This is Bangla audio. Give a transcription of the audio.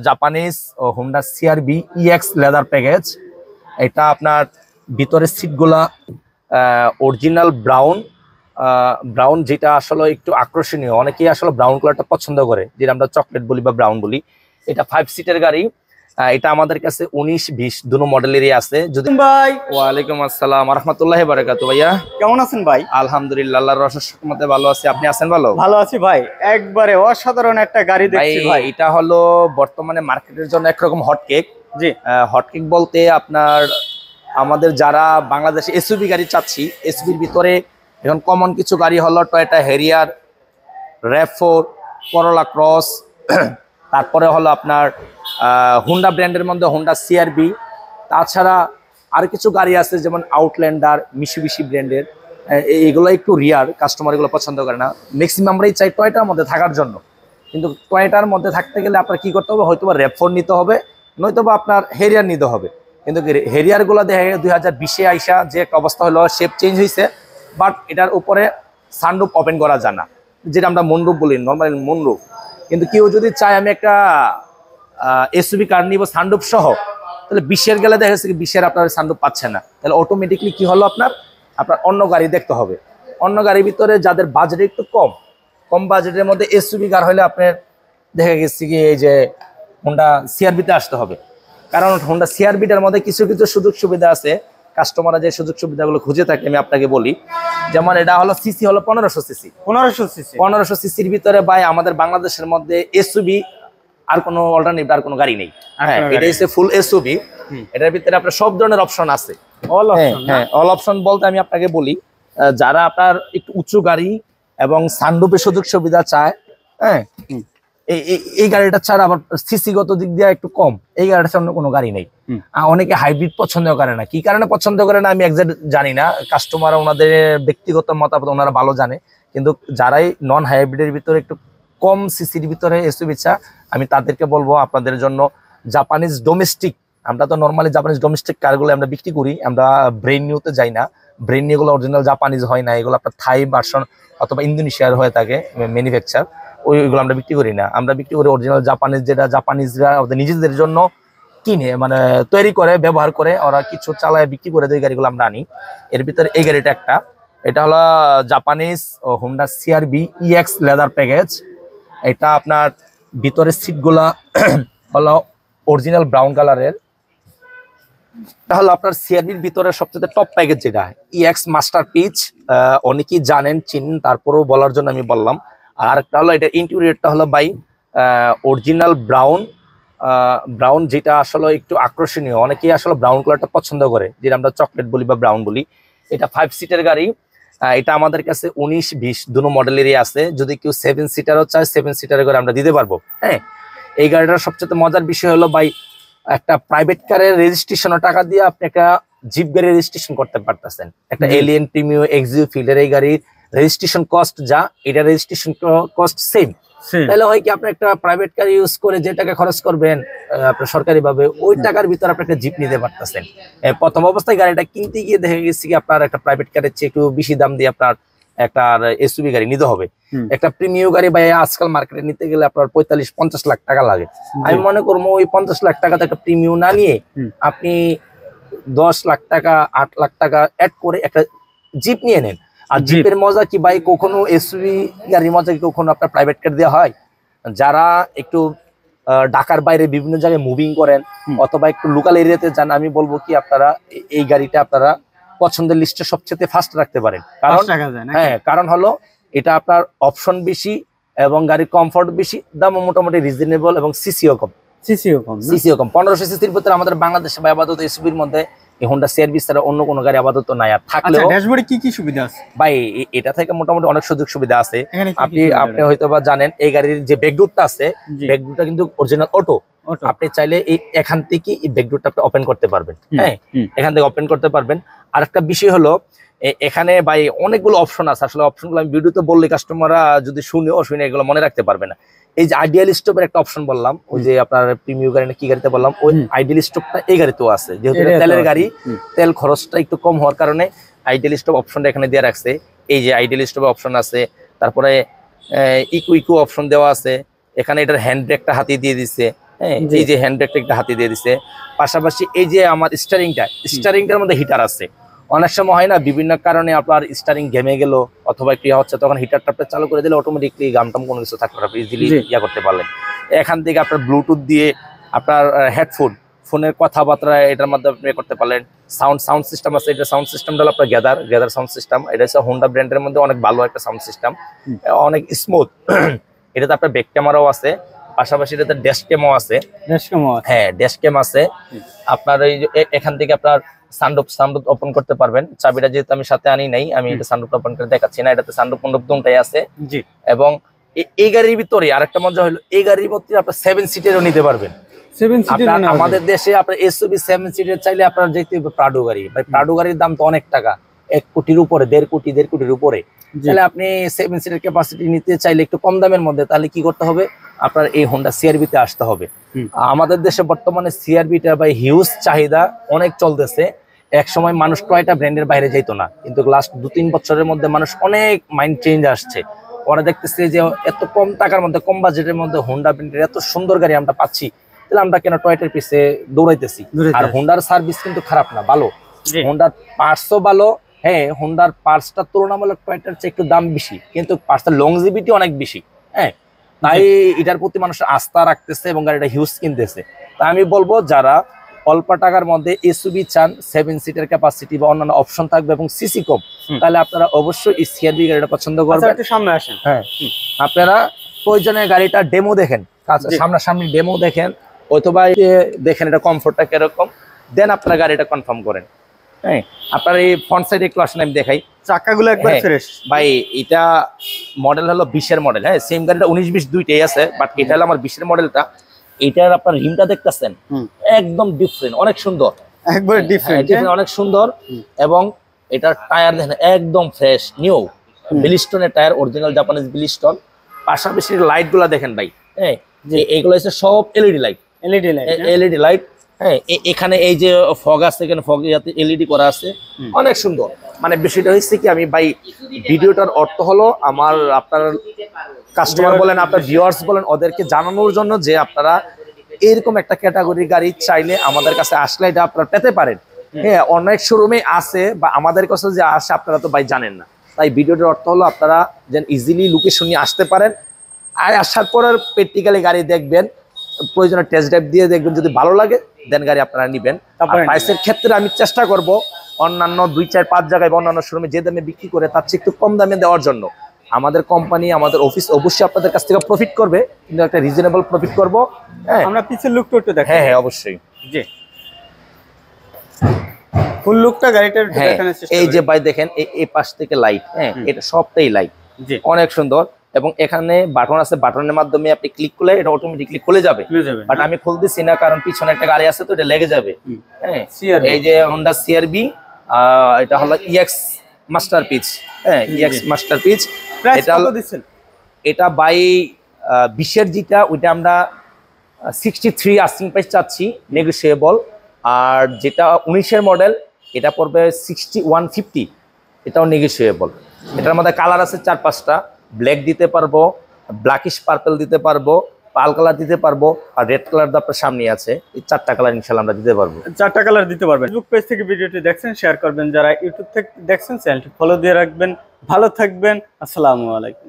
Japanese Honda CRV EX leather package. এটা আপনার ভিতরের সিটগুলা অরিজিনাল ব্রাউন ব্রাউন, যেটা আসলে একটু আকর্ষণীয়। অনেকেই আসলে ব্রাউন কালারটা পছন্দ করে, যেটা আমরা চকলেট বলি বা ব্রাউন বলি। এটা 5 সিটের গাড়ি। এটা আমাদের কাছে 19-20 দুটো মডেলেরই আছে। যদি ভাই ওয়ালাইকুম আসসালাম রাহমাতুল্লাহি ওয়া বারাকাতুহু। ভাইয়া কেমন আছেন ভাই? আলহামদুলিল্লাহ, আল্লাহর অশেষ রহমতে ভালো আছি। আপনি আছেন ভালো? ভালো আছি ভাই। একবারে অসাধারণ একটা গাড়ি দেখছি ভাই। এটা হলো বর্তমানে মার্কেটের জন্য একরকম হট কেক। জি, হট কেক বলতে আপনার আমাদের যারা বাংলাদেশে এসইউভি গাড়ি চাচ্ছি, এসইউভির ভিতরে এখন কমন কিছু গাড়ি হলো টয়োটা হ্যারিয়ার, RAV4, করোলা ক্রস, তারপরে হলো আপনার হোন্ডা ব্র্যান্ডের মধ্যে হোন্ডা সিআরবি। তাছাড়া আর কিছু গাড়ি আছে যেমন আউটল্যান্ডার, মিশুবিশি ব্র্যান্ডের। এইগুলো একটু রিয়ার, কাস্টমার এগুলো পছন্দ করে না। ম্যাক্সিমাম আমরাই চাই টয়োটার মধ্যে থাকার জন্য। কিন্তু টয়োটার মধ্যে থাকতে গেলে আপনার কি করতে হবে, হয়তো বা RAV4 নিতে হবে, নয়তো বা আপনার হেরিয়ার নিতে হবে। কিন্তু হেরিয়ারগুলো দেখা যায় 2020-এ আইসা যে একটা অবস্থা হলো, শেপ চেঞ্জ হয়েছে, বাট এটার উপরে সানরুফ ওপেন করা যায় না, যেটা আমরা মনরুফ বলি, নর্মাল মনরুফ। কিন্তু কেউ যদি চায় আমি একটা এসইউভি কার নিব সানরুফ সহ, তাহলে 20-এর গেলে দেখা যাচ্ছে 20-এর আপনার সানরুফ পাচ্ছে না। তাহলে অটোমেটিকলি কি হলো, আপনার অন্য গাড়ি দেখতে হবে। অন্য গাড়ির ভিতরে যাদের বাজেট একটু কম বাজেটের মধ্যে এসইউভি কার হলে আপনার দেখা গেছে কি এই যে হোন্ডা সিআরবিতে আসতে হবে। কারণ হোন্ডা সিআরবিটার মধ্যে কিছু কিছু সুযোগ সুবিধা আছে, কাস্টমাররা যে সুযোগ সুবিধাগুলো খুঁজে থাকে আমি আপনাকে বলি। যেমন এটা হলো সিসি হলো 1500 সিসি। 1500 সিসির ভিতরে ভাই আমাদের বাংলাদেশের মধ্যে এসইউভি আর কোনো অল্টারনেটিভ আর কোনো গাড়ি নেই। হ্যাঁ, এটা হচ্ছে ফুল এসইউভি। এটার ভিতরে আপনার সব ধরনের অপশন আছে। অল অপশন বলতে আমি আপনাকে বলি, যারা আপনার একটু উঁচু গাড়ি এবং সানরুফের সুযোগ সুবিধা চায়, হ্যাঁ, এই গাড়িটা ছাড়া আবার সিসিগত দিক দিয়ে একটু কম, এই গাড়িটা ছাড়া অন্য কোনো গাড়ি নেই। অনেকে হাইব্রিড পছন্দ করে না, কি কারণে পছন্দ করে না আমি একজ্যাক্ট জানি না। কাস্টমার ওনাদের ব্যক্তিগত মতামত ওনারা ভালো জানে। কিন্তু যারাই নন হাইব্রিডের ভিতরে একটু কম সিসির ভিতরে এসইউভি চা, আমি তাদেরকে বলবো আপনাদের জন্য জাপানিজ ডোমেস্টিক। আমরা তো নর্মালি জাপানিজ ডোমেস্টিক কারগুলো আমরা বিক্রি করি, আমরা ব্রেন নিউতে যাই না। ব্রেন নিউগুলো অরিজিনাল জাপানিজ হয় না, এগুলো আপনার থাই ভার্সন অথবা ইন্দোনেশিয়ার হয়ে থাকে ম্যানুফ্যাকচার। ওইগুলো আমরা বিক্রি করি না, আমরা বিক্রি করি অরিজিনাল জাপানিজ, যেটা জাপানিজরা ওদের নিজেদের জন্য কিনে মানে তৈরি করে ব্যবহার করে ওরা কিছু চালায় বিক্রি করে দেয়, গাড়িগুলো আমরা আনি। এর ভিতরে এই গাড়িটা একটা, এটা হলো Japanese Honda CRV EX leather package. এটা আপনার ভিতরের সিটগুলা হলো অরিজিনাল ব্রাউন কালারের। এটা হলো আপনার সিআরবির ভিতরে সবচেয়ে টপ প্যাকেজ, যেটা ইএক্স মাস্টার পিচ। অনেকেই জানেন চিনেন, তারপরেও বলার জন্য আমি বললাম। আর একটা হলো এটা ইন্টেরিয়রটা হলো বাই অরিজিনাল ব্রাউন, যেটা আসলে একটু আকর্ষণীয়। অনেকেই আসলে ব্রাউন কালারটা পছন্দ করে, যেটা আমরা চকলেট বলি বা ব্রাউন বলি। এটা 5 সিটের গাড়ি। এটা আমাদের কাছে 19-20 দুটো মডেলেরই আছে। যদি কেউ 7 সিটারও চায় 7 সিটারের করে আমরা দিতে পারবো। হ্যাঁ, এই গাড়িটার সবচেয়ে মজার বিষয় হলো ভাই, একটা প্রাইভেট কারের রেজিস্ট্রেশনের টাকা দিয়ে আপনি একটা জিপ গাড়ি রেজিস্ট্রেশন করতে পারতেছেন। একটা এলিয়েন প্রিমিয়াম এক্সিউ ফিল্ডের এই গাড়ির রেজিস্ট্রেশন কস্ট যা, এটা রেজিস্ট্রেশন কস্ট সেম। তাহলে হয় কি, আপনি একটা প্রাইভেট কার ইউজ করে যে টাকা খরচ করবেন আপনার সরকারি ভাবে, ওই টাকার ভিতরে আপনি একটা জিপ নিতে পারতেছেন। প্রথম অবস্থায় গাড়িটা কিনতে গিয়ে দেখা গেছে কি আপনার একটা প্রাইভেট কারের চেয়ে একটু বেশি দাম দিয়ে আপনার একটা এসইউভি গাড়ি নিতে হবে। একটা প্রিমিয়াম গাড়ি ভাই আজকাল মার্কেটে নিতে গেলে আপনার 45-50 লাখ টাকা লাগে। আমি মনে করবো ওই 50 লাখ টাকাতে একটা প্রিমিয়াম না নিয়ে আপনি 10 লাখ টাকা 8 লাখ টাকা অ্যাড করে একটা জিপ নিয়ে নেন। আর জিপের মজা কি ভাই, কখনো এসইউভি গাড়ির মজা কি কখনো আপনার প্রাইভেট কার দেওয়া হয়? যারা একটু ঢাকার বাইরে বিভিন্ন জায়গায় মুভিং করেন অথবা একটু লোকাল এরিয়াতে যান, আমি বলবো কি আপনারা এই গাড়িটা আপনারা পছন্দের লিস্টে সবচেয়ে ফার্স্ট রাখতে পারেন। কারণ হ্যাঁ, কারণ হলো এটা আপনার অপশন বেশি এবং গাড়ির কমফোর্ট বেশি, দামও মোটামুটি রিজনেবল এবং সিসিও কম। 1500 সিসির ভিতরে আমাদের বাংলাদেশে ভাই আপাতত এসইউভির মধ্যে এই হোন্ডা সিআরবি ছাড়া অন্য কোনো গাড়ি আপাতত নাই। আর থাকলেও ড্যাশবোর্ডে কি সুবিধা আছে ভাই, এটা থেকে মোটামুটি অনেক সুযোগ সুবিধা আছে। আপনি হয়তো বা জানেন এই গাড়ির যে ব্যাকডোরটা আছে, ব্যাকডোরটা কিন্তু অরিজিনাল অটো। আপনি চাইলে এখান থেকে এই ব্যাকডোরটা আপনি ওপেন করতে পারবেন। হ্যাঁ, এখান থেকে ওপেন করতে পারবেন। আর একটা বিষয় হলো এখানে ভাই অনেকগুলো অপশন আছে। আসলে অপশনগুলো আমি ভিডিওতে বললে কাস্টমাররা যদি শুনে এগুলো মনে রাখতে পারবে না। এই যে আইডিয়াল স্টপের একটা অপশন বললাম, ওই যে আপনার প্রিমিয়াম গাড়ি না কি গাড়িতে বললাম, ওই আইডিয়াল স্টপটা এই গাড়িতেও আছে। যেহেতু তেলের গাড়ি, তেল খরচটা একটু কম হওয়ার কারণে আইডিয়াল স্টপ অপশনটা এখানে দিয়ে রাখছে। এই যে আইডিয়াল স্টপের অপশন আছে, তারপরে ইকো অপশন দেওয়া আছে এখানে। এটার হ্যান্ড ব্রেকটা হাতিয়ে দিয়ে দিচ্ছে। হ্যাঁ, এই যে হ্যান্ড ব্রেকটা একটা হাতে দিয়ে দিছে, পাশাপাশি এই যে আমার স্টারিংটার মধ্যে হিটার আছে। অনেক সময় হয় না বিভিন্ন কারণে আপনার স্টারিং ঘেমে গেল অথবা ক্রিয়া হচ্ছে, তখন হিটারটা আপনি চালু করে দিলে অটোমেটিকলি গামটাম কোনো কিছু থাকবে না, ইজিলি ইয়া করতে পারলেন। এখান থেকে আপনার ব্লুটুথ দিয়ে আপনার ফোনের কথাবার্তা এটার মাধ্যমে করতে পারলেন। সাউন্ড সিস্টেম আছে, এটা সাউন্ড সিস্টেমটা হলো আপনার গ্যাদার সাউন্ড সিস্টেম। এটা হচ্ছে হোন্ডা ব্র্যান্ডের মধ্যে অনেক ভালো একটা সাউন্ড সিস্টেম, অনেক স্মুথ। এটাতে আপনার ব্যাক ক্যামেরাও আছে, পাশাপাশি এটাতে ড্যাশ ক্যামও আছে। হ্যাঁ, ড্যাশ ক্যাম আছে। আপনার এই এখান থেকে আপনার সানরুফ ওপেন করতে পারবেন। চাবিটা যেহেতু আমি সাথে আনি নাই, আমি এটা সানরুফ ওপেন করে দেখাচ্ছি না। এটাতে সানরুফ দুটোই আছে। জি। এবং এই গাড়ির ভিতরে আরেকটা মজা হলো, এই গাড়ির ভিতরে আপনি 7 সিটেরও নিতে পারবেন। 7 সিটের আমাদের দেশে আপনার এসইউভি 7 সিটের চাইলে আপনার যেতে হবে প্রাডো গাড়ি। ভাই প্রাডো গাড়ির দাম তো অনেক টাকা, 1 কোটির উপরে, 1.5 কোটির উপরে। তাহলে আপনি 7 সিটের ক্যাপাসিটি নিতে চাইলে একটু কম দামের মধ্যে, তাহলে কি করতে হবে, আপনার এই হোন্ডা সিআরবি তে আসতে হবে। আমাদের দেশে বর্তমানে সিআরবিটা ভাই হিউজ চাহিদা, অনেক চলতেছে। এক সময় মানুষ টয়টা ব্র্যান্ডের বাইরে যেত না, কিন্তু লাস্ট 2-3 বছরের মধ্যে মানুষ অনেক মাইন্ড চেঞ্জ আসছে। ওরা দেখতেছে যে এত কম টাকার মধ্যে, কম বাজেটের মধ্যে হোন্ডা ব্র্যান্ডের এত সুন্দর গাড়ি আমরা পাচ্ছি, তাহলে আমরা কেন টয়টার পিছে দৌড়াইতেছি। আর হোন্ডার সার্ভিস কিন্তু খারাপ না, ভালো। হোন্ডার পার্টসও ভালো। হ্যাঁ, হোন্ডার পার্টসটার তুলনামূলক টয়টার চেয়ে একটু দাম বেশি, কিন্তু পার্টসের লংজিভিটি অনেক বেশি। হ্যাঁ, তাই এটার প্রতি মানুষ আস্থা রাখতেছে এবং গাড়িটা হিউজ কিনতেছে। তাই আমি বলবো, যারা অল্প টাকার মধ্যে এসইউভি চান, 7 সিটের ক্যাপাসিটি বা অন্যান্য অপশন থাকবে এবং সিসি কম, তাহলে আপনারা অবশ্যই এই সিআরবি গাড়িটা পছন্দ করবেন। একটু সামনে আসেন। হ্যাঁ, আপনারা প্রয়োজনে গাড়িটা ডেমো দেখেন, সামনাসামনি ডেমো দেখেন, অথবা দেখেন এটা কমফোর্টটা কিরকম, দেন আপনারা গাড়িটা কনফার্ম করেন। হ্যাঁ, আপনার এই ফ্রন্ট সাইডে একটু আসেন, আমি দেখাই। চাকাগুলো একবার ফ্রেশ ভাই। এটা মডেল হলো 20-এর মডেল। হ্যাঁ, সেম গাড়িটা 19-20 দুইটাই আছে, বাট এটা হলো আমার 20-এর মডেলটা। এটার আপনার রিমটা দেখতেছেন একদম ডিফারেন্ট, অনেক সুন্দর, একবার ডিফারেন্ট, অনেক সুন্দর। এবং এটার টায়ার দেখেন একদম ফ্রেশ নিউ ব্লিস্টনের টায়ার, অরিজিনাল জাপানিজ ব্লিস্টন। পাশাপাশি লাইট গুলা দেখেন ভাই। হ্যাঁ, এইগুলো হচ্ছে সব এলইডি লাইট। হ্যাঁ, এখানে এই যে ফগ আছে, এখানে ফগ এলইডি করা আছে, অনেক সুন্দর। মানে বিষয়টা হচ্ছে কি, আমি ভাই ভিডিওটার অর্থ হলো আমার, আপনার কাস্টমার বলেন, আপনার ভিউয়ার্স বলেন, ওদেরকে জানানোর জন্য যে আপনারা এরকম একটা ক্যাটাগরির গাড়ি চাইলে আমাদের কাছে আসলে এটা আপনারা পেতে পারেন। হ্যাঁ, অনেক শোরুমে আছে বা আমাদের কাছে যে আসে আপনারা তো ভাই জানেন না। তাই ভিডিওটার অর্থ হলো আপনারা যেন ইজিলি লোকেশন নিয়ে আসতে পারেন। আর আসার পর প্র্যাকটিক্যালি গাড়ি দেখবেন, প্রয়োজনে টেস্ট ড্রাইভ দিয়ে দেখবেন, যদি ভালো লাগে দেন গাড়ি আপনারা নিবেন। প্রাইসের ক্ষেত্রে আমি চেষ্টা করব অন্যান্য 2-4-5 জায়গায় বা অন্যান্য শোরুমে যে দামে বিক্রি করে তার চেয়ে একটু কম দামে দেওয়ার জন্য। আমাদের কোম্পানি, আমাদের অফিস অবশ্যই আপনাদের কাছ থেকে প্রফিট করবে, কিন্তু একটা রিজনেবল প্রফিট করব। হ্যাঁ, আমরা পিছের লুকটা একটু দেখাই। হ্যাঁ হ্যাঁ, অবশ্যই। জি, ফুল লুকটা গাড়িটার দেখানোর চেষ্টা করি। এই যে ভাই দেখেন, এই পাশ থেকে লাইট, হ্যাঁ, এটা সবটাই লাইট, অনেক সুন্দর। এবং এখানে বাটন আছে, বাটনের মাধ্যমে আপনি ক্লিক করলে এটা অটোমেটিকলি খুলে যাবে। বাট আমি খুলতেছি না, কারণ পিছনে একটা গাড়ি আছে তো এটা লেগে যাবে। হ্যাঁ, এই যে হোন্ডা সিআরবি, এটা হলো ইএক্স মাস্টারপিস। হ্যাঁ, ইএক্স মাস্টারপিস। এটা হলো দিচ্ছেন, এটা বাই 20-এর যেটা, ওইটা আমরা 63 আস্কিং প্রাইস চাচ্ছি, নেগোশিয়েবল। আর যেটা 19-এর মডেল, এটা পড়বে 6150, এটাও নেগোশিয়েবল। এটার মধ্যে কালার আছে 4-5টা, ব্ল্যাক দিতে পারবো, ব্ল্যাকিশ পার্পল দিতে পারবো, পাল কালার দিতে পারবো, আর রেড কালার তো আপনার সামনে আছে। এই 4টা কালার ইনশাআল্লাহ আমরা দিতে পারবো। 4টা কালার দিতে পারবেন। ফেসবুক পেজ থেকে ভিডিওটি দেখছেন, শেয়ার করবেন। যারা ইউটিউব থেকে দেখছেন, চ্যানেলটি ফলো দিয়ে রাখবেন। ভালো থাকবেন, আসসালামু আলাইকুম।